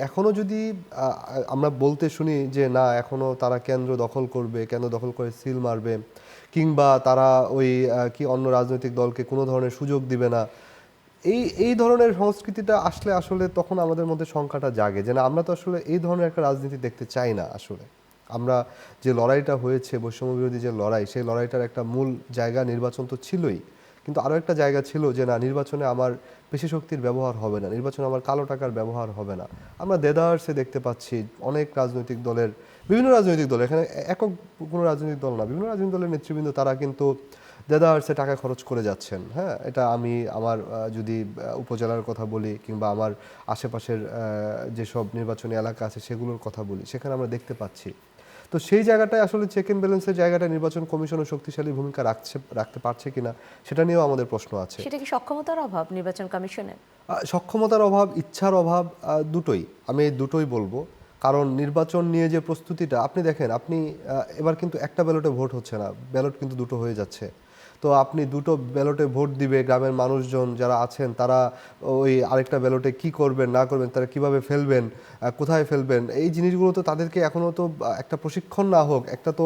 এখনো যদি আমরা বলতে শুনি যে না এখনো তারা কেন্দ্র দখল করবে, কেন্দ্র দখল করে সিল মারবে, কিংবা তারা ওই কি অন্য রাজনৈতিক দলকে কোনো ধরনের সুযোগ দিবে না, এই এই ধরনের সংস্কৃতিটা আসলে আসলে তখন আমাদের মধ্যে শঙ্কাটা জাগে যে না আমরা তো আসলে এই ধরনের একটা রাজনীতি দেখতে চাই না। আসলে আমরা যে লড়াইটা হয়েছে বৈষম্য বিরোধী যে লড়াই, সেই লড়াইটার একটা মূল জায়গা নির্বাচন তো ছিলই, কিন্তু আরও একটা জায়গা ছিল যে না নির্বাচনে আমার পেশি শক্তির ব্যবহার হবে না, নির্বাচনে আমার কালো টাকার ব্যবহার হবে না। আমরা দেদারসে দেখতে পাচ্ছি অনেক রাজনৈতিক দলের, বিভিন্ন রাজনৈতিক দল, এখানে একক কোনো রাজনৈতিক দল না, বিভিন্ন রাজনৈতিক দলের নেতৃবৃন্দ তারা কিন্তু দেদারসে টাকা খরচ করে যাচ্ছেন। হ্যাঁ, এটা আমি আমার যদি উপজেলার কথা বলি কিংবা আমার আশেপাশের যেসব নির্বাচনী এলাকা আছে সেগুলোর কথা বলি, সেখানে আমরা দেখতে পাচ্ছি। তো সেই জায়গাটায় আসলে চেক অ্যান্ড ব্যালেন্সের জায়গাটা নির্বাচন কমিশনও শক্তিশালী ভূমিকা রাখতে পারছে কিনা সেটা নিয়েও আমাদের প্রশ্ন আছে। সেটা কি সক্ষমতার অভাব নির্বাচন কমিশনের? সক্ষমতার অভাব, ইচ্ছার অভাব, দুটোই, আমি এই দুটোই বলবো। কারণ নির্বাচন নিয়ে যে প্রস্তুতিটা আপনি দেখেন, আপনি এবার কিন্তু একটা ব্যালটে ভোট হচ্ছে না, ব্যালট কিন্তু দুটো হয়ে যাচ্ছে। তো আপনি দুটো ব্যালটে ভোট দিবে গ্রামের মানুষজন যারা আছেন, তারা ওই আরেকটা ব্যালটে কি করবেন না করবেন, তারা কিভাবে ফেলবেন, কোথায় ফেলবেন, এই জিনিসগুলো তো তাদেরকে এখনও তো একটা প্রশিক্ষণ না হোক, একটা তো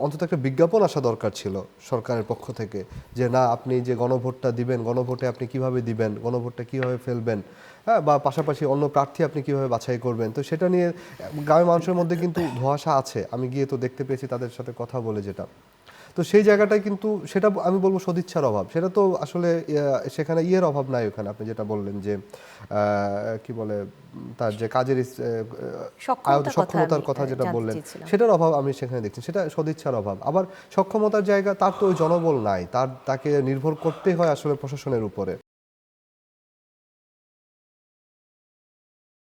অন্তত একটা বিজ্ঞাপন আসা দরকার ছিল সরকারের পক্ষ থেকে যে না আপনি যে গণভোটটা দিবেন, গণভোটে আপনি কিভাবে দিবেন, গণভোটটা কিভাবে ফেলবেন, হ্যাঁ, বা পাশাপাশি অন্য প্রার্থী আপনি কিভাবে বাছাই করবেন। তো সেটা নিয়ে গ্রামের মানুষের মধ্যে কিন্তু ধোঁয়াশা আছে, আমি গিয়ে তো দেখতে পেয়েছি তাদের সাথে কথা বলে যেটা। তো সেই জায়গাটায় কিন্তু সেটা আমি বলবো সদিচ্ছার অভাব, সেটা তো আসলে সেখানে ইয়ের অভাব নাই ওখানে, আপনি যেটা বললেন যে কি বলে তার যে কাজের সক্ষমতার কথা যেটা বললেন, সেটার অভাব আমি সেখানে দেখছি, সেটা সদিচ্ছার অভাব। আবার সক্ষমতার জায়গা তার তো ওই জনবল নাই, তাকে নির্ভর করতে হয় আসলে প্রশাসনের উপরে।